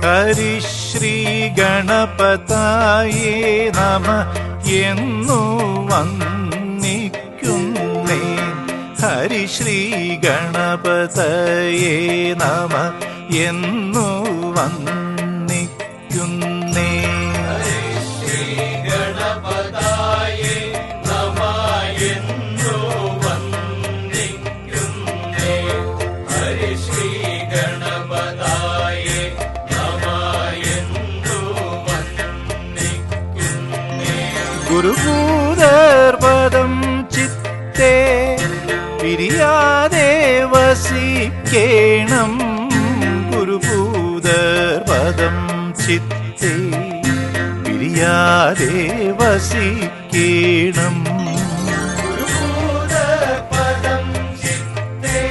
ഹരിശ്രീ ഗണപതായേ നമ എന്നു വന്ദിക്കുന്നേ. ഹരിശ്രീ ഗണപതയേ നമ എന്നു വന്ദിക്കുന്നേ. ഹരിശ്രീ ഗണപതായേ നമ എന്നു വന്ദിക്കുന്നേ. ഹരിശ്രീ ഗണപതായേ നമ എന്നു വന്ദിക്കുന്നേ. ഗുരുഭൂതർപദം ചിത്തേ പിരിയാതെ വസിക്കേണം. ഗുരുഭൂതർപദം ചിത്തേ പിരിയാതെ വസിക്കേണം. ഗുരുഭൂതപദം ചിത്തേ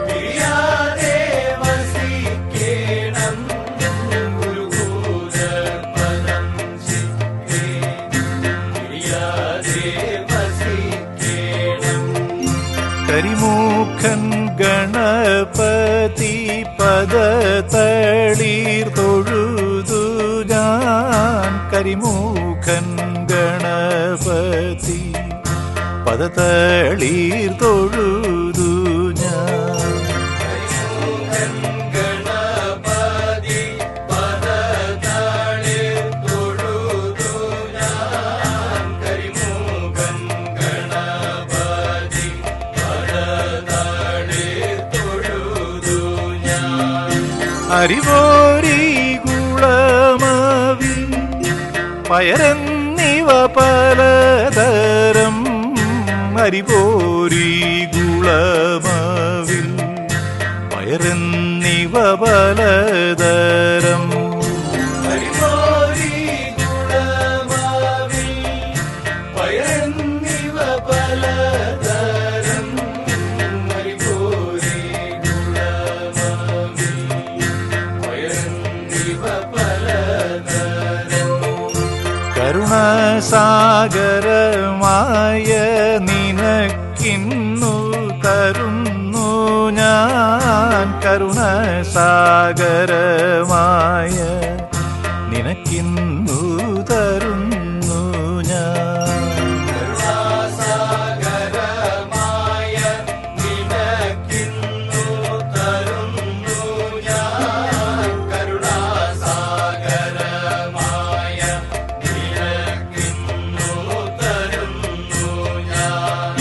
പിരിയാതെ വസിക്കേണം. ഗുരുഭൂതപദം ചിത്തേ പിരിയാതെ വസിക്കേണം. കരിമൂഖൻ ഗണപതി പദതളീർ തൊഴുതു ഞാൻ. കരിമൂഖൻ ഗണപതി പദതളീർ തൊഴുതു ഞാൻ. ഗണപതി പദതളീർ തൊഴുതു ഞാൻ. കരിമൂഖൻ ഗണപതി പദതളീർ തൊഴുതു ഞാൻ. അരിവോരി ഗുളമവി പയരെന്നിവ പലതരം. അരിവോരി ഗുളമവിൽ പയരെന്നിവ പലതരം. ഹരിവോരി ഗുണമാവിൽ പയന്നിവ പലതരം. ഹരിവോരി ഗുണമാവിൽ പയന്നിവ പലതരം. കരുണസാഗരമായ നിനക്കിന്നു തരുന്നു ഞാൻ. കരുണസാഗരമായ നിനക്കിന്നു തരുന്നു ഞാൻ. കരുണാസാഗരമായ നിനക്കിന്നു തരുന്നു ഞാൻ. കരുണാസാഗരമായ നിനക്കിന്നു തരുന്നു ഞാൻ.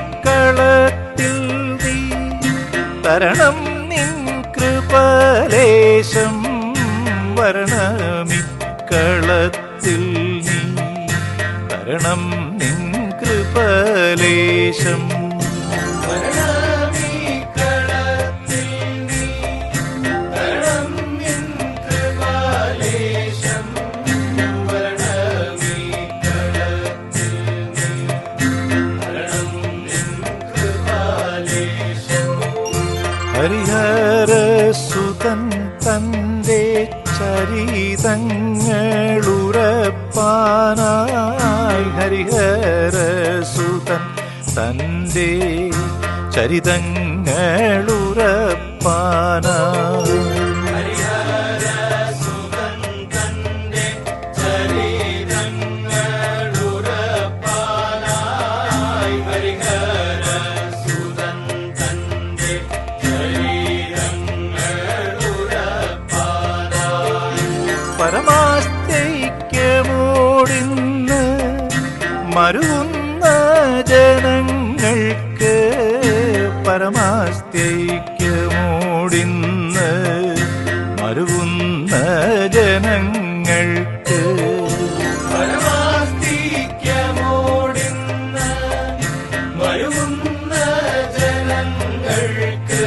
വരണവിക്കളത്തിൽ നീ തരണം നിൻ കൃപലേശം. വരണമിക്കളത്തിൽ നീ തരണം നിൻ കൃപലേശം. വരണമിക്കളത്തിൽ നീ തരണം നിൻ കൃപാലേശം. വരണമിക്കളത്തിൽ നീ തരണം നിൻ കൃപാലേശം. ഹരിഹരസുതൻ തന്റെ ചരിതങ്ങളുറപ്പാനായി. ഹരിഹരസുതൻ തന്റെ ചരിതങ്ങളുറപ്പാനായി. ഹരിഹരസുതൻ തന്റെ ചരിതങ്ങളുറപ്പാനായി. ഹരിഹരസുതൻ തന്റെ ചരിതങ്ങളുറപ്പാനായി. പരമാസ്തൈക്യമോടിന്ന് മരുന്ന ജനങ്ങൾക്ക്. പരമാസ്തൈക്യമോടിന്ന് മരുന്ന ജനങ്ങൾക്ക്. പരമാസ്തിക്യമോടിന്ന് മരുവുന്ന ജനങ്ങൾക്ക്.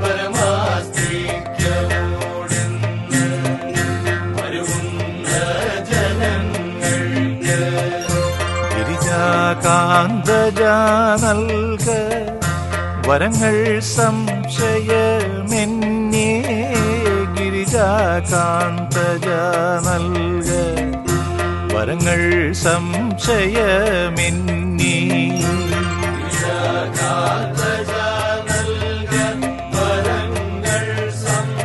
പരമാസ്തിക്യമോടിന്ന് മരുവുന്ന ജനങ്ങൾക്ക്. ഗിരിജാകാന്തജ നൽക വരങ്ങൾ സംശയമെന്നേ. ഗിരിജാകാന്തജ നൽക വരങ്ങൾ സംശയമെന്നേ. ഗിരിജാകാന്തജ നൽക വരങ്ങൾ സംശയമെന്നേ.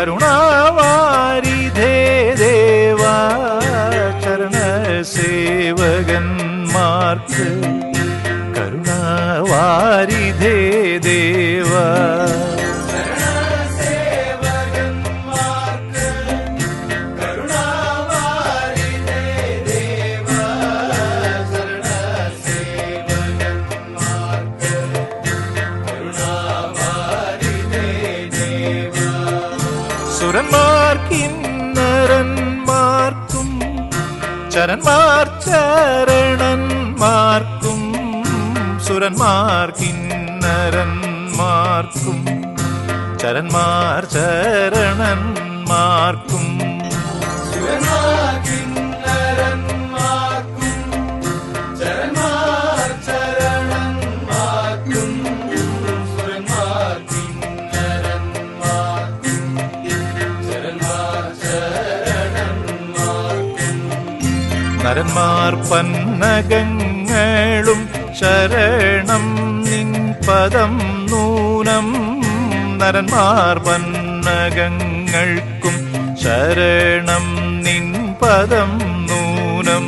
കരുണാവാരിധേ ദേവാ ചരണസേവകന്മാർക്ക് കരുണാവാരിധേ ദേവാ സുരന്മാർക്കിന്നരന്മാർക്കും ചരന്മാർ ചരണന്മാർക്കും സുരന്മാർക്കിന്നരന്മാർക്കും ചരന്മാർ ചരണന്മാർക്കും നരന്മാർ പന്നകങ്ങളും ശരണം നിൻ പദം നൂനം നരന്മാർ പന്നകങ്ങൾക്കും ശരണം നിൻ പദം നൂനം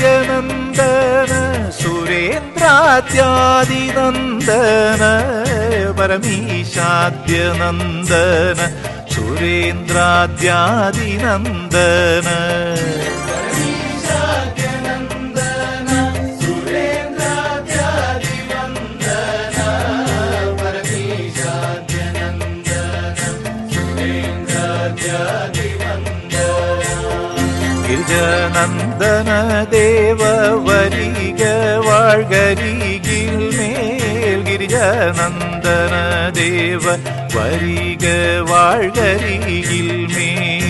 പരമീശാദ്യനന്ദന സുരേന്ദ്രാദ്യാദിനന്ദന പരമീശാദ്യനന്ദന സുരേന്ദ്രാദ്യാദിനന്ദന ഗിരിജനന്ദന ദേവ വരിക വാഴ്കരികിൽ മേൽ ഗിരിജനന്ദന ദേവ വരിക വാഴ്കരികിൽ മേൽ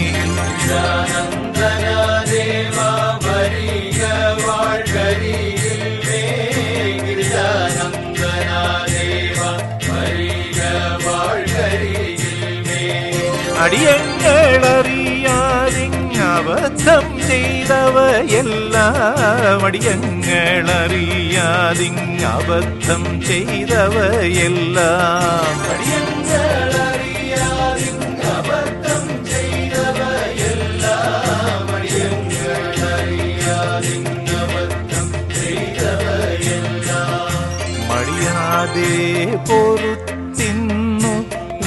അടിയങ്ങളറിയാതിങ്ങബദ്ധം ചെയ്തവയെല്ലാം അടിയങ്ങളറിയാതിങ്ങബദ്ധം ചെയ്തവയെല്ലാം മടിയാതെ പൊറുത്തിന്നു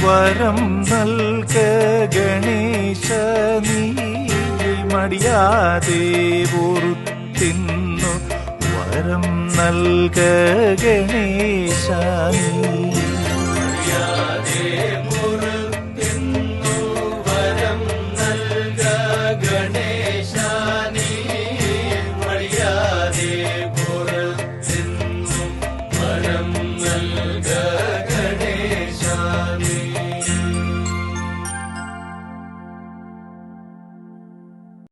വരം നൽക ഗണേശ നീ മടിയാതെ പൊറുത്തിന്നു വരം നൽക ഗണേശ നീ